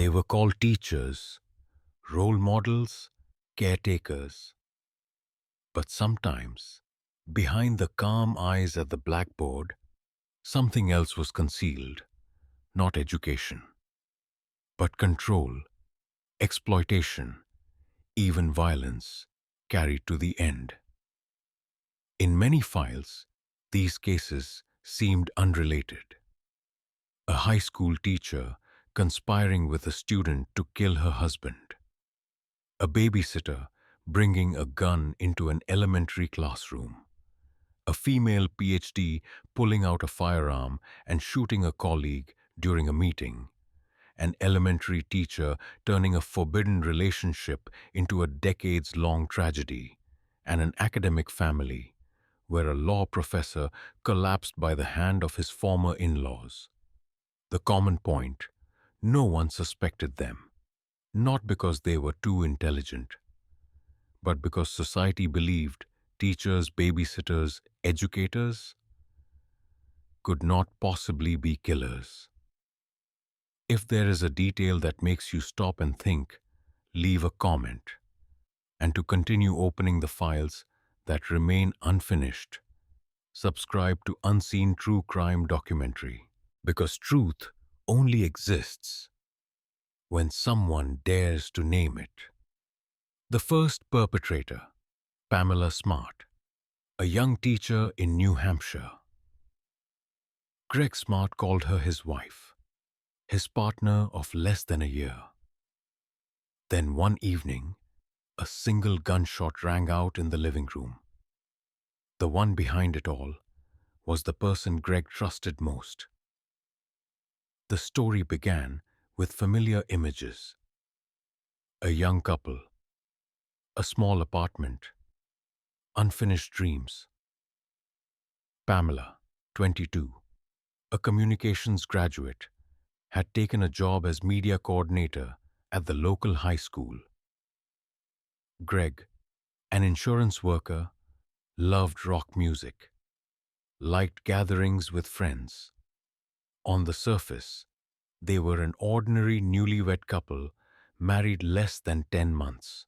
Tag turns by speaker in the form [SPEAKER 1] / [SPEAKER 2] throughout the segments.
[SPEAKER 1] They were called teachers, role models, caretakers. But sometimes, behind the calm eyes at the blackboard, something else was concealed. Not education, but control, exploitation, even violence, carried to the end. In many files, these cases seemed unrelated. A high school teacher conspiring with a student to kill her husband. A babysitter bringing a gun into an elementary classroom. A female PhD pulling out a firearm and shooting a colleague during a meeting. An elementary teacher turning a forbidden relationship into a decades-long tragedy. And an academic family where a law professor collapsed by the hand of his former in-laws. The common point: no one suspected them, not because they were too intelligent, but because society believed teachers, babysitters, educators could not possibly be killers. If there is a detail that makes you stop and think, leave a comment. And to continue opening the files that remain unfinished, subscribe to Unseen True Crime Documentary, because truth only exists when someone dares to name it. The first perpetrator, Pamela Smart, a young teacher in New Hampshire. Greg Smart called her his wife, his partner of less than a year. Then one evening, a single gunshot rang out in the living room. The one behind it all was the person Greg trusted most. The story began with familiar images. A young couple, a small apartment, unfinished dreams. Pamela, 22, a communications graduate, had taken a job as media coordinator at the local high school. Greg, an insurance worker, loved rock music, liked gatherings with friends. On the surface, they were an ordinary newlywed couple married less than 10 months.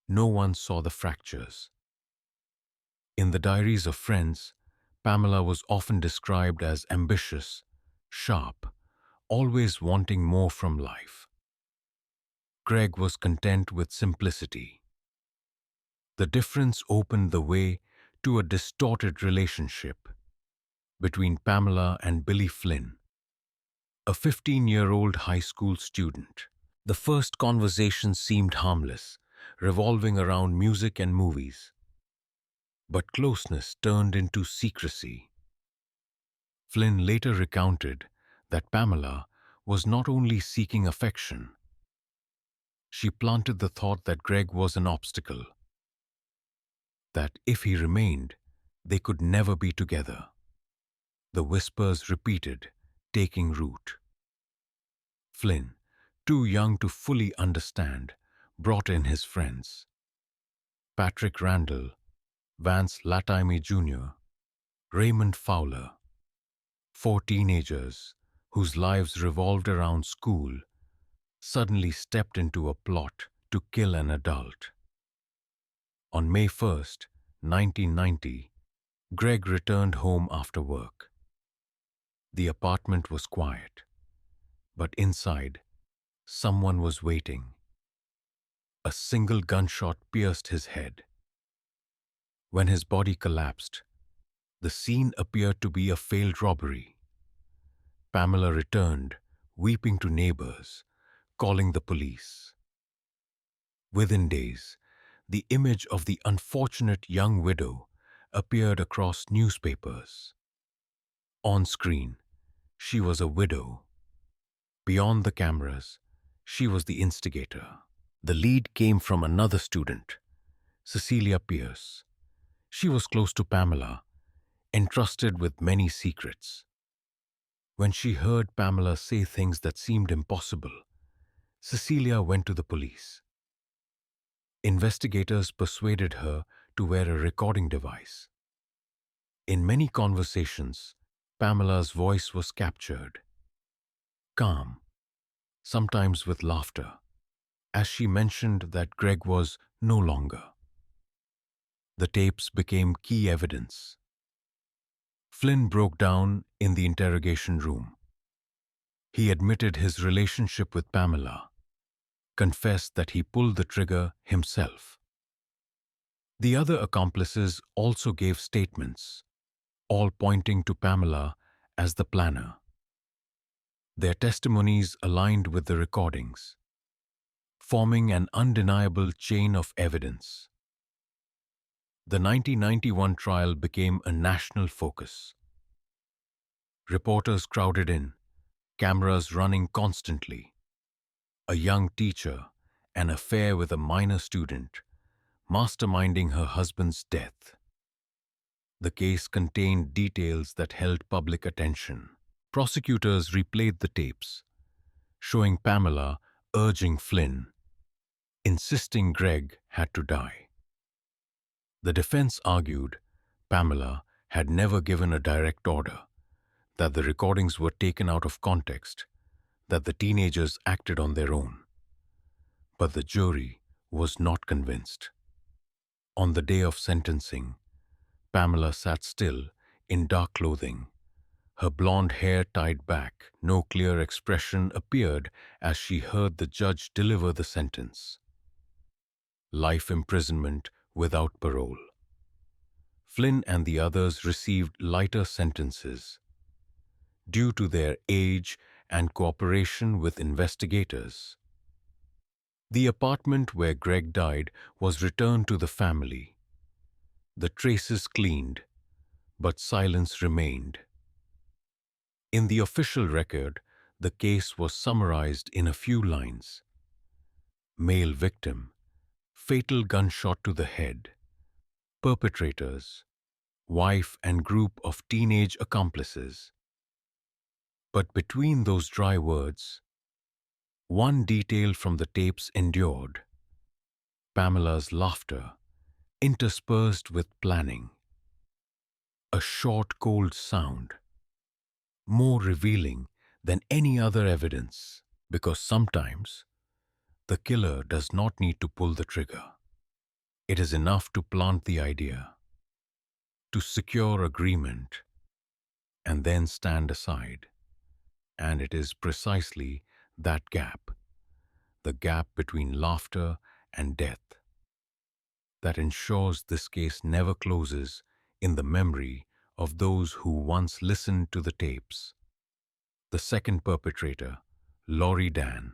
[SPEAKER 1] No one saw the fractures. In the diaries of friends, Pamela was often described as ambitious, sharp, always wanting more from life. Greg was content with simplicity. The difference opened the way to a distorted relationship between Pamela and Billy Flynn, a 15-year-old high school student. The first conversation seemed harmless, revolving around music and movies. But closeness turned into secrecy. Flynn later recounted that Pamela was not only seeking affection. She planted the thought that Greg was an obstacle, that if he remained, they could never be together. The whispers repeated, taking root. Flynn, too young to fully understand, brought in his friends. Patrick Randall, Vance Latime Jr., Raymond Fowler, 4 teenagers whose lives revolved around school, suddenly stepped into a plot to kill an adult. On May 1st, 1990, Greg returned home after work. The apartment was quiet, but inside, someone was waiting. A single gunshot pierced his head. When his body collapsed, the scene appeared to be a failed robbery. Pamela returned, weeping to neighbors, calling the police. Within days, the image of the unfortunate young widow appeared across newspapers. On screen, she was a widow. Beyond the cameras, she was the instigator. The lead came from another student, Cecilia Pierce. She was close to Pamela, entrusted with many secrets. When she heard Pamela say things that seemed impossible, Cecilia went to the police. Investigators persuaded her to wear a recording device. In many conversations, Pamela's voice was captured. Calm, sometimes with laughter, as she mentioned that Greg was no longer. The tapes became key evidence. Flynn broke down in the interrogation room. He admitted his relationship with Pamela, confessed that he pulled the trigger himself. The other accomplices also gave statements, all pointing to Pamela as the planner. Their testimonies aligned with the recordings, forming an undeniable chain of evidence. The 1991 trial became a national focus. Reporters crowded in, cameras running constantly. A young teacher, an affair with a minor student, masterminding her husband's death. The case contained details that held public attention. Prosecutors replayed the tapes, showing Pamela urging Flynn, insisting Greg had to die. The defense argued Pamela had never given a direct order, that the recordings were taken out of context, that the teenagers acted on their own. But the jury was not convinced. On the day of sentencing, Pamela sat still in dark clothing, her blonde hair tied back. No clear expression appeared as she heard the judge deliver the sentence. Life imprisonment without parole. Flynn and the others received lighter sentences due to their age and cooperation with investigators. The apartment where Greg died was returned to the family. The traces cleaned, but silence remained. In the official record, the case was summarized in a few lines. Male victim, fatal gunshot to the head. Perpetrators, wife and group of teenage accomplices. But between those dry words, one detail from the tapes endured. Pamela's laughter, interspersed with planning. A short, cold sound, more revealing than any other evidence, because sometimes the killer does not need to pull the trigger. It is enough to plant the idea, to secure agreement, and then stand aside. And it is precisely that gap, the gap between laughter and death, that ensures this case never closes in the memory of those who once listened to the tapes. The second perpetrator, Lori Dan,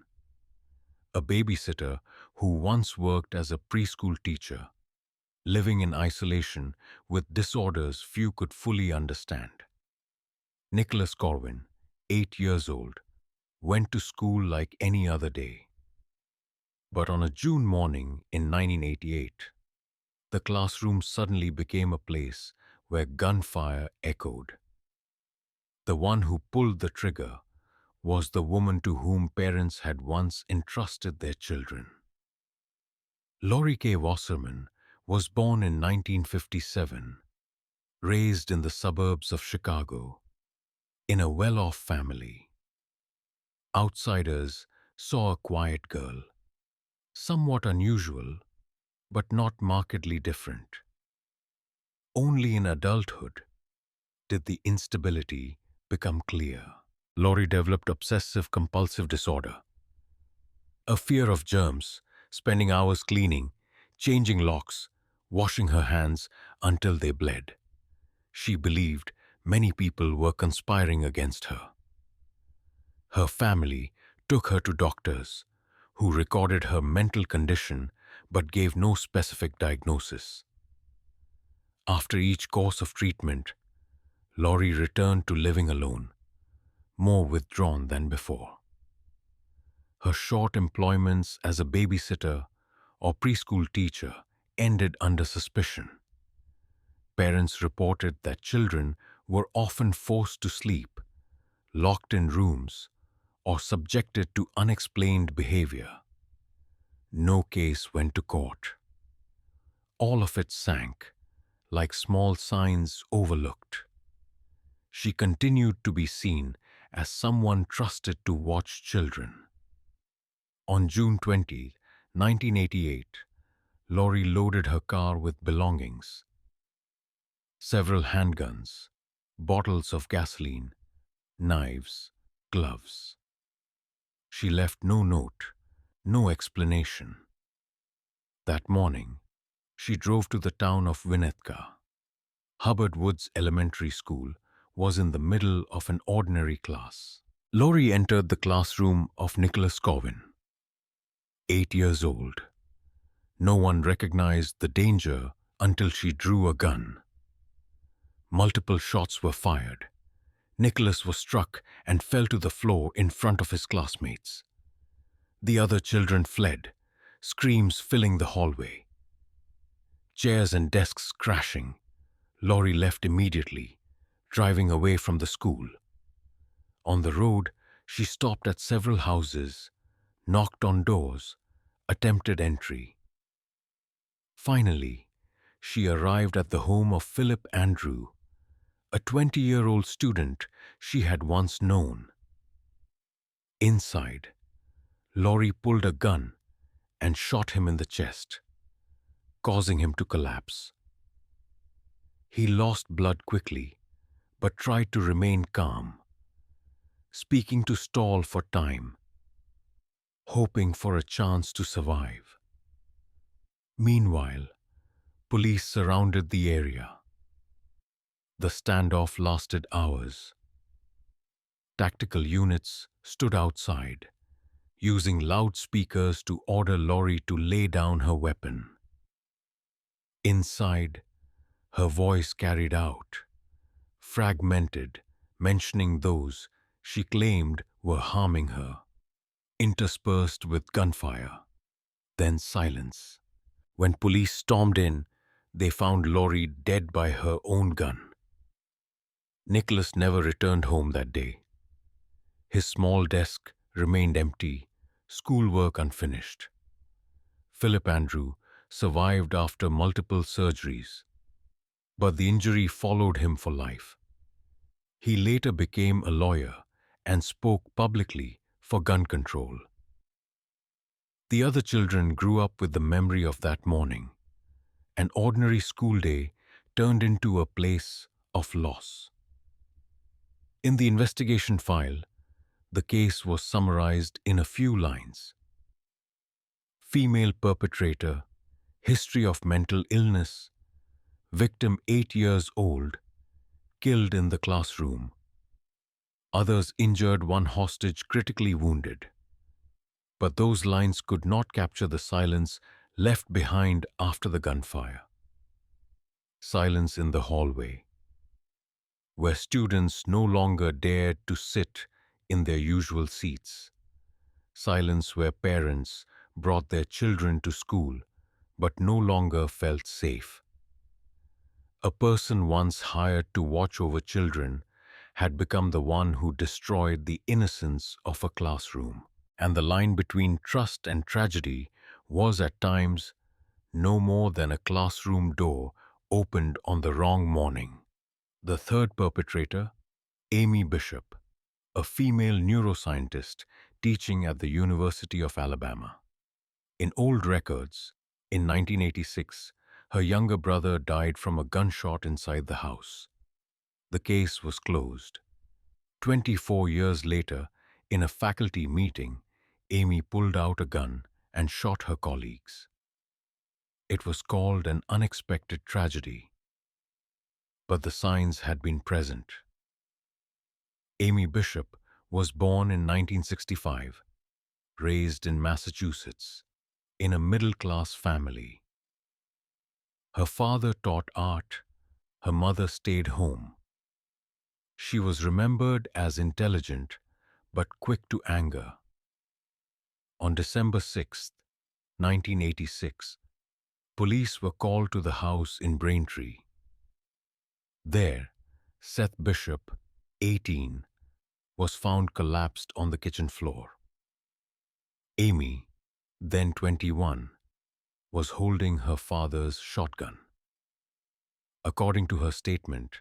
[SPEAKER 1] a babysitter who once worked as a preschool teacher, living in isolation with disorders few could fully understand. Nicholas Corwin, 8 years old, went to school like any other day. But on a June morning in 1988, the classroom suddenly became a place where gunfire echoed. The one who pulled the trigger was the woman to whom parents had once entrusted their children. Lori Kay Wasserman was born in 1957, raised in the suburbs of Chicago, in a well-off family. Outsiders saw a quiet girl, somewhat unusual, but not markedly different. Only in adulthood did the instability become clear. Lori developed obsessive-compulsive disorder, a fear of germs, spending hours cleaning, changing locks, washing her hands until they bled. She believed many people were conspiring against her. Her family took her to doctors, who recorded her mental condition but gave no specific diagnosis. After each course of treatment, Lori returned to living alone, more withdrawn than before. Her short employments as a babysitter or preschool teacher ended under suspicion. Parents reported that children were often forced to sleep, locked in rooms, or subjected to unexplained behavior. No case went to court. All of it sank, like small signs overlooked. She continued to be seen as someone trusted to watch children. On June 20, 1988, Lori loaded her car with belongings: several handguns, bottles of gasoline, knives, gloves. She left no note, no explanation. That morning, she drove to the town of Winnetka. Hubbard Woods Elementary School was in the middle of an ordinary class. Lori entered the classroom of Nicholas Corwin, 8 years old. No one recognized the danger until she drew a gun. Multiple shots were fired. Nicholas was struck and fell to the floor in front of his classmates. The other children fled, screams filling the hallway. Chairs and desks crashing. Lori left immediately, driving away from the school. On the road, she stopped at several houses, knocked on doors, attempted entry. Finally, she arrived at the home of Philip Andrew, a 20-year-old student she had once known. Inside, Lori pulled a gun and shot him in the chest, causing him to collapse. He lost blood quickly, but tried to remain calm, speaking to stall for time, hoping for a chance to survive. Meanwhile, police surrounded the area. The standoff lasted hours. Tactical units stood outside, using loudspeakers to order Lori to lay down her weapon. Inside, her voice carried out, fragmented, mentioning those she claimed were harming her, interspersed with gunfire. Then silence. When police stormed in, they found Lori dead by her own gun. Nicholas never returned home that day. His small desk remained empty, schoolwork unfinished. Philip Andrew survived after multiple surgeries, but the injury followed him for life. He later became a lawyer and spoke publicly for gun control. The other children grew up with the memory of that morning. An ordinary school day turned into a place of loss. In the investigation file, the case was summarized in a few lines. Female perpetrator, history of mental illness, victim 8 years old, killed in the classroom. Others injured, one hostage critically wounded. But those lines could not capture the silence left behind after the gunfire. Silence in the hallway, where students no longer dared to sit in their usual seats. Silence where parents brought their children to school but no longer felt safe. A person once hired to watch over children had become the one who destroyed the innocence of a classroom. And the line between trust and tragedy was at times no more than a classroom door opened on the wrong morning. The third perpetrator, Amy Bishop, a female neuroscientist teaching at the University of Alabama. In old records, in 1986, her younger brother died from a gunshot inside the house. The case was closed. 24 years later, in a faculty meeting, Amy pulled out a gun and shot her colleagues. It was called an unexpected tragedy, but the signs had been present. Amy Bishop was born in 1965, raised in Massachusetts, in a middle-class family. Her father taught art, her mother stayed home. She was remembered as intelligent but quick to anger. On December 6, 1986, police were called to the house in Braintree. There, Seth Bishop, 18, was found collapsed on the kitchen floor. Amy, then 21, was holding her father's shotgun. According to her statement,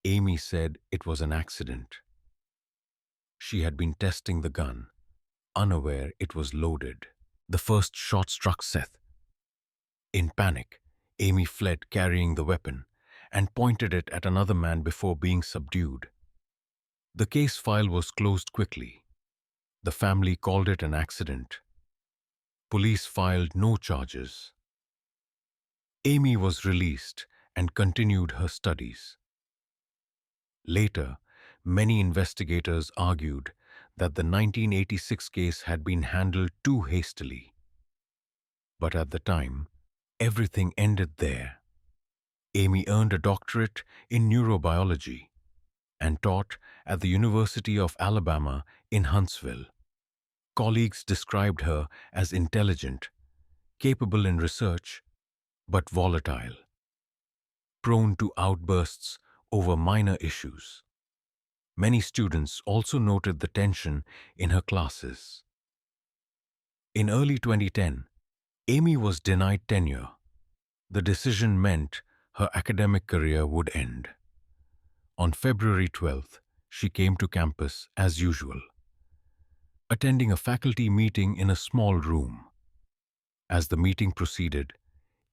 [SPEAKER 1] Amy said it was an accident. She had been testing the gun, unaware it was loaded. The first shot struck Seth. In panic, Amy fled carrying the weapon and pointed it at another man before being subdued. The case file was closed quickly. The family called it an accident. Police filed no charges. Amy was released and continued her studies. Later, many investigators argued that the 1986 case had been handled too hastily. But at the time, everything ended there. Amy earned a doctorate in neurobiology and taught at the University of Alabama in Huntsville. Colleagues described her as intelligent, capable in research, but volatile, prone to outbursts over minor issues. Many students also noted the tension in her classes. In early 2010, Amy was denied tenure. The decision meant her academic career would end. On February 12th, she came to campus as usual, attending a faculty meeting in a small room. As the meeting proceeded,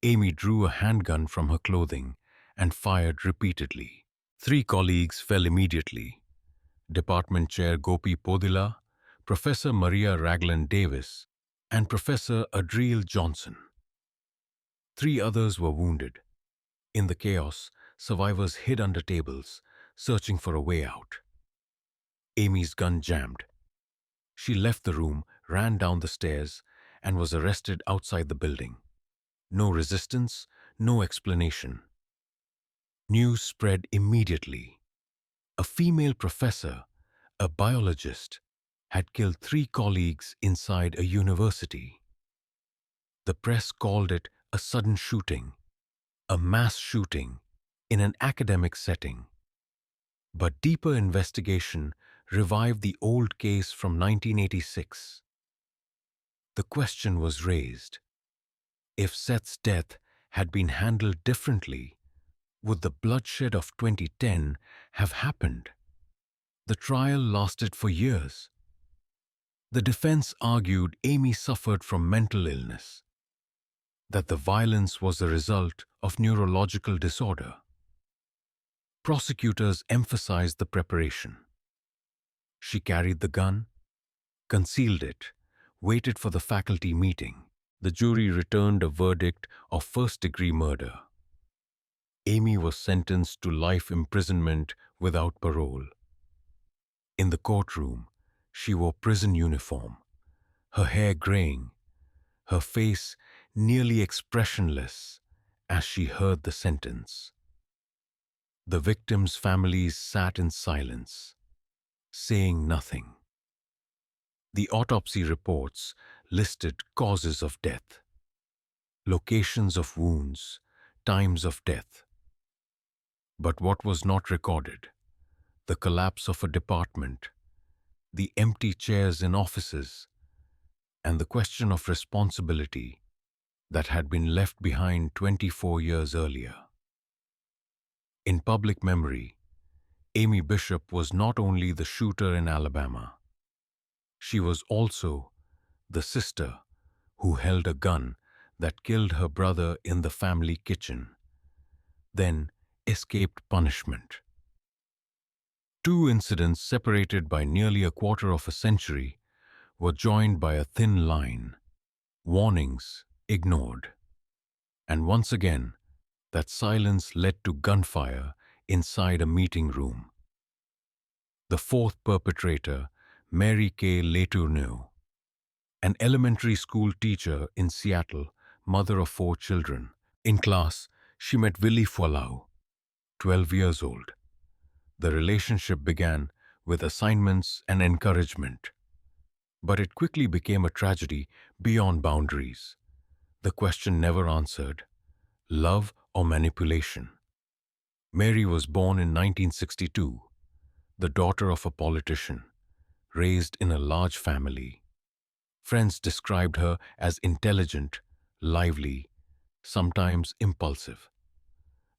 [SPEAKER 1] Amy drew a handgun from her clothing and fired repeatedly. 3 colleagues fell immediately: Department Chair Gopi Podila, Professor Maria Ragland Davis, and Professor Adriel Johnson. 3 others were wounded. In the chaos, survivors hid under tables, searching for a way out. Amy's gun jammed. She left the room, ran down the stairs, and was arrested outside the building. No resistance, no explanation. News spread immediately. A female professor, a biologist, had killed 3 colleagues inside a university. The press called it a sudden shooting, a mass shooting in an academic setting. But deeper investigation revived the old case from 1986. The question was raised: if Seth's death had been handled differently, would the bloodshed of 2010 have happened? The trial lasted for years. The defense argued Amy suffered from mental illness, that the violence was the result of neurological disorder. Prosecutors emphasized the preparation. She carried the gun, concealed it, waited for the faculty meeting. The jury returned a verdict of first-degree murder. Amy was sentenced to life imprisonment without parole. In the courtroom, she wore prison uniform, her hair graying, her face nearly expressionless as she heard the sentence. The victims' families sat in silence, saying nothing. The autopsy reports listed causes of death, locations of wounds, times of death. But what was not recorded? The collapse of a department, the empty chairs in offices, and the question of responsibility that had been left behind 24 years earlier. In public memory, Amy Bishop was not only the shooter in Alabama. She was also the sister who held a gun that killed her brother in the family kitchen, then escaped punishment. 2 incidents separated by nearly a quarter of a century were joined by a thin line, warnings ignored. And once again, that silence led to gunfire inside a meeting room. The 4th perpetrator, Mary Kay Letourneau, an elementary school teacher in Seattle, mother of 4 children. In class, she met Willie Fualau, 12 years old. The relationship began with assignments and encouragement. But it quickly became a tragedy beyond boundaries. The question never answered: love or manipulation? Mary was born in 1962, the daughter of a politician, raised in a large family. Friends described her as intelligent, lively, sometimes impulsive.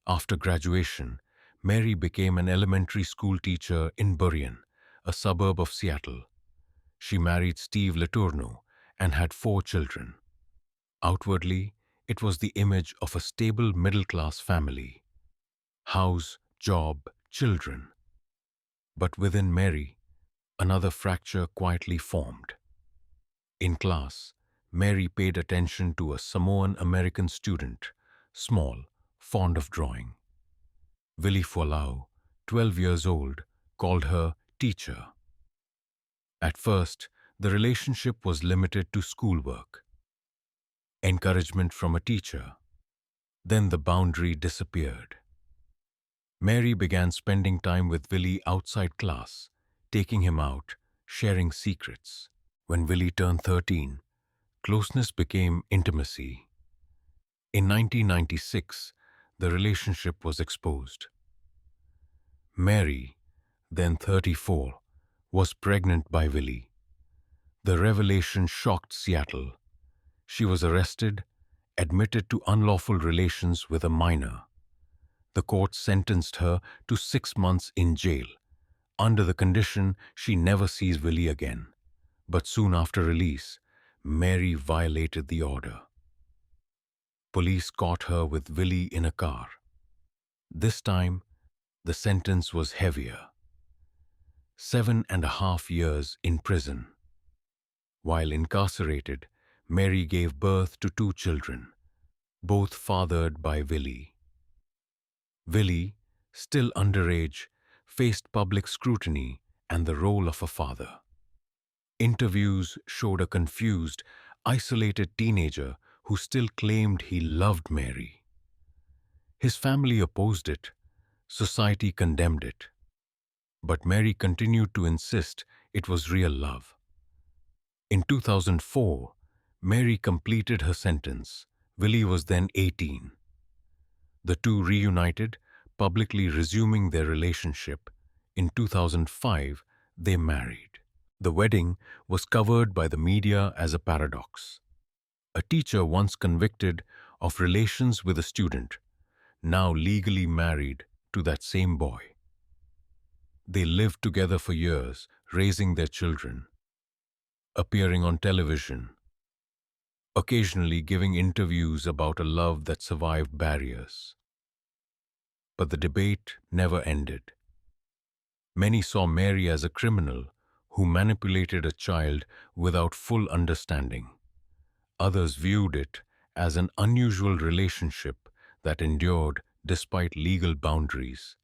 [SPEAKER 1] After graduation, Mary became an elementary school teacher in Burien, a suburb of Seattle. She married Steve Letourneau and had 4 children. Outwardly, it was the image of a stable middle-class family. House, job, children. But within Mary, another fracture quietly formed. In class, Mary paid attention to a Samoan-American student, small, fond of drawing. Willie Folau, 12 years old, called her teacher. At first, the relationship was limited to schoolwork. Encouragement from a teacher. Then the boundary disappeared. Mary began spending time with Willie outside class, taking him out, sharing secrets. When Willie turned 13, closeness became intimacy. In 1996, the relationship was exposed. Mary, then 34, was pregnant by Willie. The revelation shocked Seattle. She was arrested, admitted to unlawful relations with a minor. The court sentenced her to 6 months in jail, under the condition she never sees Willie again. But soon after release, Mary violated the order. Police caught her with Willie in a car. This time, the sentence was heavier. 7.5 years in prison. While incarcerated, Mary gave birth to 2 children, both fathered by Willie. Willie, still underage, faced public scrutiny and the role of a father. Interviews showed a confused, isolated teenager who still claimed he loved Mary. His family opposed it, society condemned it. But Mary continued to insist it was real love. In 2004, Mary completed her sentence. Willie was then 18. The two reunited, publicly resuming their relationship. In 2005, they married. The wedding was covered by the media as a paradox. A teacher once convicted of relations with a student, now legally married to that same boy. They lived together for years, raising their children, appearing on television, occasionally giving interviews about a love that survived barriers. But the debate never ended. Many saw Mary as a criminal who manipulated a child without full understanding. Others viewed it as an unusual relationship that endured despite legal boundaries.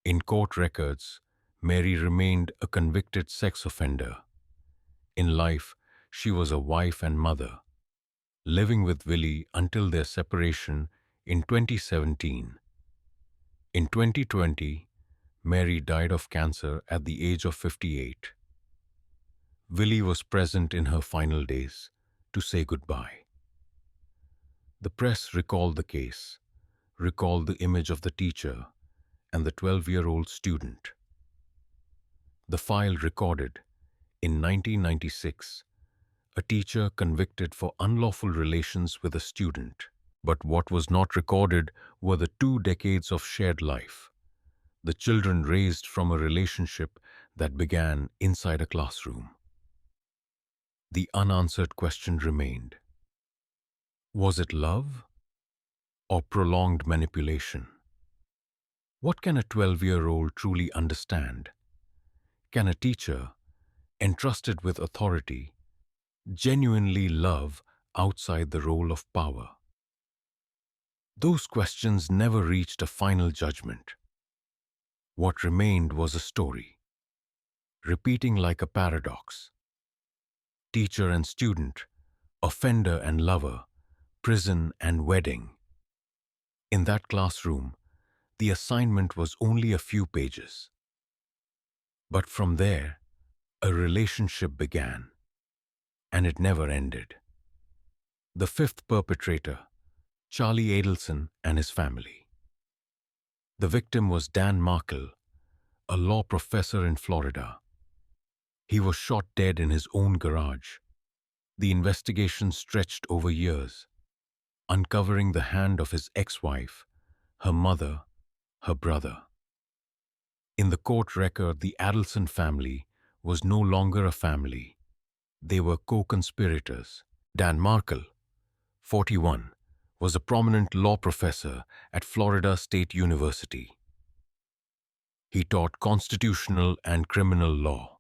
[SPEAKER 1] In court records, Mary remained a convicted sex offender. In life, she was a wife and mother, living with Willie until their separation in 2017. In 2020, Mary died of cancer at the age of 58. Willie was present in her final days to say goodbye. The press recalled the case, recalled the image of the teacher and the 12-year-old student. The file recorded, in 1996, a teacher convicted for unlawful relations with a student. But what was not recorded were the 2 decades of shared life, the children raised from a relationship that began inside a classroom. The unanswered question remained. Was it love or prolonged manipulation? What can a 12-year-old truly understand? Can a teacher, entrusted with authority, genuinely love outside the role of power? Those questions never reached a final judgment. What remained was a story, repeating like a paradox. Teacher and student, offender and lover, prison and wedding. In that classroom, the assignment was only a few pages. But from there, a relationship began, and it never ended. The 5th perpetrator, Charlie Adelson and his family. The victim was Dan Markle, a law professor in Florida. He was shot dead in his own garage. The investigation stretched over years, uncovering the hand of his ex-wife, her mother, her brother. In the court record, the Adelson family was no longer a family. They were co-conspirators. Dan Markel, 41, was a prominent law professor at Florida State University. He taught constitutional and criminal law,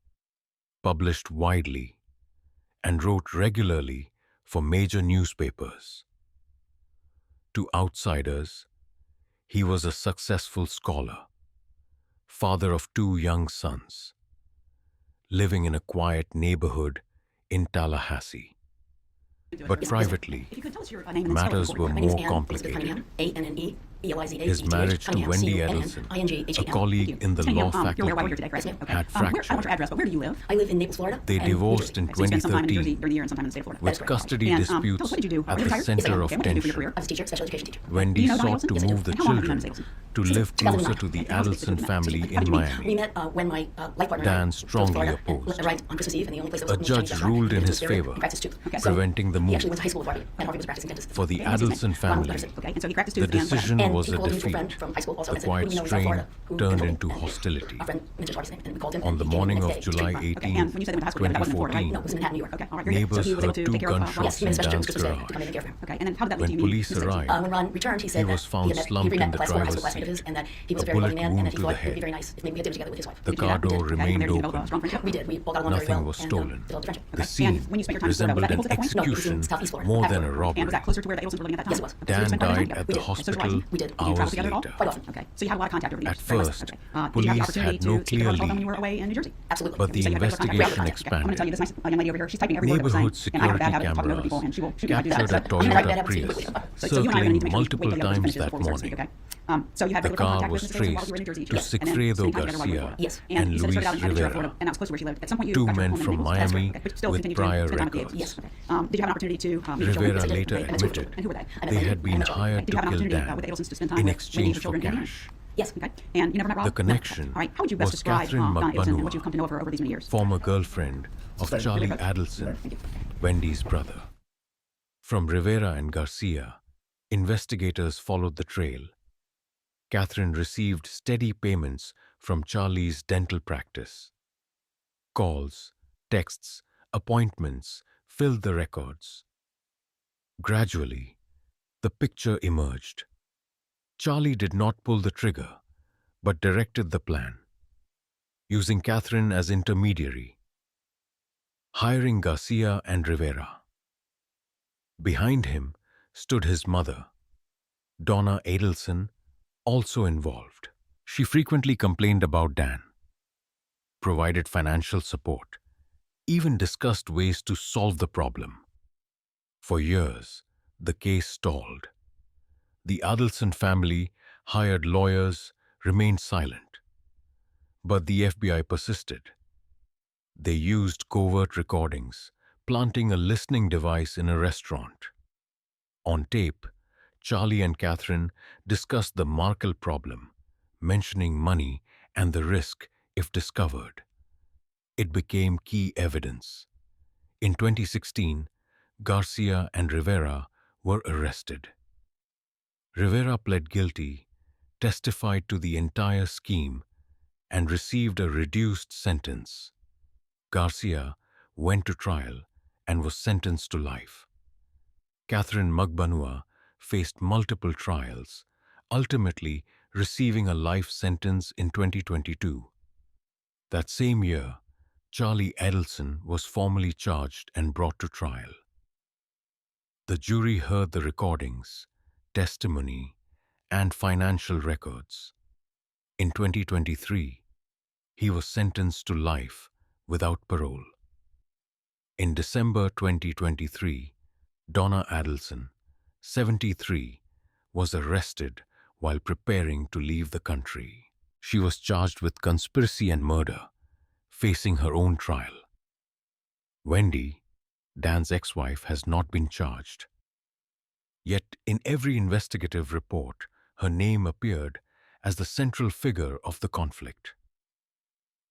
[SPEAKER 1] published widely, and wrote regularly for major newspapers. To outsiders, he was a successful scholar, father of 2 young sons, living in a quiet neighborhood in Tallahassee. But privately, matters were more complicated. His marriage to Wendy Adelson, a colleague in the law faculty, had fractured.
[SPEAKER 2] I live in Naples, Florida.
[SPEAKER 1] They divorced in 2013, with custody disputes at the center of tension.
[SPEAKER 2] I was a teacher, special education teacher.
[SPEAKER 1] Wendy sought to move the children to live closer to the Adelson family in
[SPEAKER 2] We
[SPEAKER 1] Miami.
[SPEAKER 2] met when my life partner
[SPEAKER 1] Dan strongly opposed.
[SPEAKER 2] arrived on Christmas Eve, and the only place that was
[SPEAKER 1] A
[SPEAKER 2] open to change
[SPEAKER 1] judge
[SPEAKER 2] that time.
[SPEAKER 1] ruled in
[SPEAKER 2] It
[SPEAKER 1] his
[SPEAKER 2] was very-
[SPEAKER 1] favor,
[SPEAKER 2] he practiced tooth.
[SPEAKER 1] preventing the
[SPEAKER 2] He
[SPEAKER 1] move.
[SPEAKER 2] actually went to high school with Harvey, and Harvey was practicing dentist.
[SPEAKER 1] For the Adelson family,
[SPEAKER 3] And so he practiced
[SPEAKER 1] the decision
[SPEAKER 2] And
[SPEAKER 1] was
[SPEAKER 2] he
[SPEAKER 1] a
[SPEAKER 2] called a mutual friend
[SPEAKER 1] defeat.
[SPEAKER 2] from high school also
[SPEAKER 1] The
[SPEAKER 2] and said,
[SPEAKER 1] quiet
[SPEAKER 2] "Who do you know in South
[SPEAKER 1] strain
[SPEAKER 2] Florida who
[SPEAKER 1] turned
[SPEAKER 2] can help?"
[SPEAKER 1] into
[SPEAKER 2] And
[SPEAKER 1] hostility.
[SPEAKER 2] Our friend mentioned Harvey's name, and we called him.
[SPEAKER 1] On
[SPEAKER 2] and
[SPEAKER 1] the
[SPEAKER 2] he came
[SPEAKER 1] morning
[SPEAKER 2] the
[SPEAKER 1] of
[SPEAKER 2] next day to
[SPEAKER 1] July
[SPEAKER 2] treat me.
[SPEAKER 1] 18,
[SPEAKER 3] and when you said they went to high school, that wasn't in Florida, right?
[SPEAKER 1] 2014,
[SPEAKER 2] No, it was in Manhattan, New York.
[SPEAKER 3] Okay, all right, very good.
[SPEAKER 1] neighbors
[SPEAKER 3] So he was able
[SPEAKER 1] heard
[SPEAKER 3] to
[SPEAKER 1] 2
[SPEAKER 3] take care of
[SPEAKER 1] gunshots
[SPEAKER 2] Yes, he
[SPEAKER 1] in
[SPEAKER 2] made a special
[SPEAKER 1] Dan's
[SPEAKER 2] trip to stay to
[SPEAKER 1] garage.
[SPEAKER 2] come in and care for him.
[SPEAKER 3] Okay, and then how did that lead
[SPEAKER 1] When
[SPEAKER 3] to you?
[SPEAKER 1] police arrived,
[SPEAKER 2] When Ron returned, he said
[SPEAKER 1] he was
[SPEAKER 2] that
[SPEAKER 1] found
[SPEAKER 2] he had
[SPEAKER 1] slumped
[SPEAKER 2] met
[SPEAKER 1] in
[SPEAKER 2] a
[SPEAKER 1] the
[SPEAKER 2] classmate, high
[SPEAKER 1] driver's
[SPEAKER 2] school classmate of his,
[SPEAKER 1] seat,
[SPEAKER 2] and that he was
[SPEAKER 1] a
[SPEAKER 2] a very
[SPEAKER 1] bullet
[SPEAKER 2] loving man, and
[SPEAKER 1] wound
[SPEAKER 2] that he
[SPEAKER 1] to
[SPEAKER 2] thought
[SPEAKER 1] the
[SPEAKER 2] it would be
[SPEAKER 1] head.
[SPEAKER 2] very nice if maybe we get together with his wife.
[SPEAKER 1] The car door remained open.
[SPEAKER 2] We did. We all got along very well.
[SPEAKER 1] Nothing was
[SPEAKER 2] and,
[SPEAKER 1] stolen.
[SPEAKER 2] developed a friendship.
[SPEAKER 1] The
[SPEAKER 3] And
[SPEAKER 1] scene
[SPEAKER 3] when you spent your time in Florida, was
[SPEAKER 1] resembled
[SPEAKER 3] that
[SPEAKER 1] an
[SPEAKER 3] Naples at that point?
[SPEAKER 2] No, it was in
[SPEAKER 1] execution
[SPEAKER 2] Southeast Florida.
[SPEAKER 1] more
[SPEAKER 2] At
[SPEAKER 1] than a
[SPEAKER 2] Florida.
[SPEAKER 1] robbery.
[SPEAKER 3] And was that closer to where the Adelsons were living at that
[SPEAKER 2] Yes,
[SPEAKER 3] time?
[SPEAKER 2] it was.
[SPEAKER 3] Okay, so you
[SPEAKER 1] Dan
[SPEAKER 3] spent time
[SPEAKER 1] died
[SPEAKER 3] together?
[SPEAKER 1] at the
[SPEAKER 3] Okay, so
[SPEAKER 1] hospital
[SPEAKER 3] surprising.
[SPEAKER 2] We did.
[SPEAKER 3] Did you travel
[SPEAKER 1] hours
[SPEAKER 3] together at all?
[SPEAKER 1] later.
[SPEAKER 2] Quite often.
[SPEAKER 3] Okay, so you had a lot of contact over the
[SPEAKER 1] At
[SPEAKER 3] years. Very much.
[SPEAKER 1] first,
[SPEAKER 3] Okay. Did you have the
[SPEAKER 1] police
[SPEAKER 3] opportunity
[SPEAKER 1] had no
[SPEAKER 3] to
[SPEAKER 1] clear
[SPEAKER 3] talk to them when
[SPEAKER 1] lead.
[SPEAKER 3] you were away in New Jersey?
[SPEAKER 2] Absolutely.
[SPEAKER 1] But the
[SPEAKER 3] So you had regular contact.
[SPEAKER 1] investigation
[SPEAKER 3] Okay, I'm going to tell you, this nice young lady over here, she's typing every word we're saying,
[SPEAKER 1] Neighborhood
[SPEAKER 3] and I have a bad habit of
[SPEAKER 1] security
[SPEAKER 3] talking over people, and she will do that.
[SPEAKER 1] captured a
[SPEAKER 2] You
[SPEAKER 1] Toyota
[SPEAKER 2] write that
[SPEAKER 1] Prius,
[SPEAKER 2] quickly.
[SPEAKER 3] So you and I are going to need to
[SPEAKER 1] circling
[SPEAKER 3] make
[SPEAKER 1] multiple
[SPEAKER 3] wait till
[SPEAKER 1] times
[SPEAKER 3] finish
[SPEAKER 1] that
[SPEAKER 3] before we start to speak,
[SPEAKER 1] morning.
[SPEAKER 3] okay? So you had
[SPEAKER 1] The
[SPEAKER 3] regular
[SPEAKER 1] car
[SPEAKER 3] contact with
[SPEAKER 1] was
[SPEAKER 3] Mrs. Adelson while
[SPEAKER 1] traced
[SPEAKER 3] you were in New Jersey.
[SPEAKER 1] to
[SPEAKER 3] Yes. And then
[SPEAKER 1] Sigfredo
[SPEAKER 3] spending time together while you were
[SPEAKER 1] Garcia
[SPEAKER 3] in Florida.
[SPEAKER 2] Yes.
[SPEAKER 3] And
[SPEAKER 1] and
[SPEAKER 3] you said it started out
[SPEAKER 1] Luis
[SPEAKER 3] in Ventura,
[SPEAKER 1] Rivera,
[SPEAKER 3] Florida, and that was close to where she lived. At some point you
[SPEAKER 1] 2
[SPEAKER 3] got your
[SPEAKER 1] men
[SPEAKER 3] home in
[SPEAKER 1] from
[SPEAKER 3] Naples. That's
[SPEAKER 1] Miami
[SPEAKER 3] right. Okay, but still
[SPEAKER 1] with
[SPEAKER 3] continued to
[SPEAKER 1] prior
[SPEAKER 3] spend time with the
[SPEAKER 1] records.
[SPEAKER 3] Yes. Okay. Did you have an opportunity to meet your children?
[SPEAKER 1] Rivera
[SPEAKER 3] Yes, I did.
[SPEAKER 1] later
[SPEAKER 3] Okay, and
[SPEAKER 1] admitted
[SPEAKER 3] and who were they?
[SPEAKER 1] they had been
[SPEAKER 3] Okay.
[SPEAKER 1] hired
[SPEAKER 3] Did you
[SPEAKER 1] to
[SPEAKER 3] have an
[SPEAKER 1] kill
[SPEAKER 3] opportunity
[SPEAKER 1] Dan
[SPEAKER 3] with the Adelsons to spend time
[SPEAKER 1] in
[SPEAKER 3] with
[SPEAKER 1] exchange
[SPEAKER 3] her
[SPEAKER 1] for
[SPEAKER 3] children and you?
[SPEAKER 1] cash.
[SPEAKER 2] Yes.
[SPEAKER 3] Okay. And you never met Rob?
[SPEAKER 1] The connection
[SPEAKER 3] No. All right. How would you best
[SPEAKER 1] was
[SPEAKER 3] describe
[SPEAKER 1] Catherine
[SPEAKER 3] Donna Adelson and what
[SPEAKER 1] McBanua,
[SPEAKER 3] you've come to know of her over these many years?
[SPEAKER 1] former girlfriend of Charlie Adelson, Wendy's brother. From Rivera and Garcia, investigators followed the trail. Catherine received steady payments from Charlie's dental practice. Calls, texts, appointments filled the records. Gradually, the picture emerged. Charlie did not pull the trigger, but directed the plan, using Catherine as intermediary, hiring Garcia and Rivera. Behind him stood his mother, Donna Adelson, also involved. She frequently complained about Dan, provided financial support, even discussed ways to solve the problem. For years, the case stalled. The Adelson family hired lawyers, remained silent. But the FBI persisted. They used covert recordings, planting a listening device in a restaurant. On tape, Charlie and Catherine discussed the Markel problem, mentioning money and the risk if discovered. It became key evidence. In 2016, Garcia and Rivera were arrested. Rivera pled guilty, testified to the entire scheme, and received a reduced sentence. Garcia went to trial and was sentenced to life. Catherine McBanua faced multiple trials, ultimately receiving a life sentence in 2022. That same year, Charlie Adelson was formally charged and brought to trial. The jury heard the recordings, testimony, and financial records. In 2023, he was sentenced to life without parole. In December 2023, Donna Adelson, 73, was arrested while preparing to leave the country. She was charged with conspiracy and murder, facing her own trial. Wendy, Dan's ex-wife, has not been charged. Yet in every investigative report, her name appeared as the central figure of the conflict.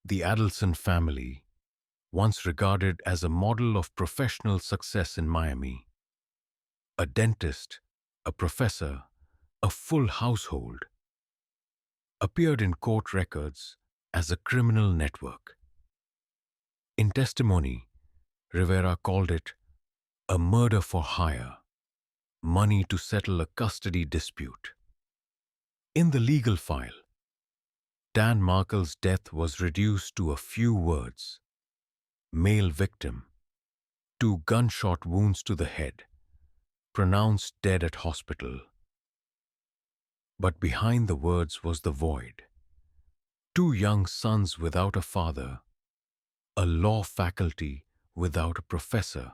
[SPEAKER 1] The Adelson family, once regarded as a model of professional success in Miami, a dentist, a professor, a full household, appeared in court records as a criminal network. In testimony, Rivera called it a murder for hire, money to settle a custody dispute. In the legal file, Dan Markel's death was reduced to a few words. Male victim, 2 gunshot wounds to the head, pronounced dead at hospital. But behind the words was the void. 2 young sons without a father, a law faculty without a professor,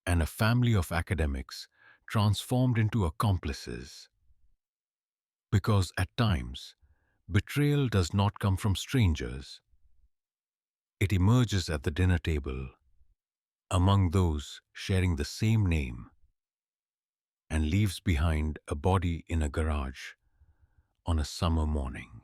[SPEAKER 1] and a family of academics transformed into accomplices. Because at times, betrayal does not come from strangers. It emerges at the dinner table, among those sharing the same name, and leaves behind a body in a garage on a summer morning.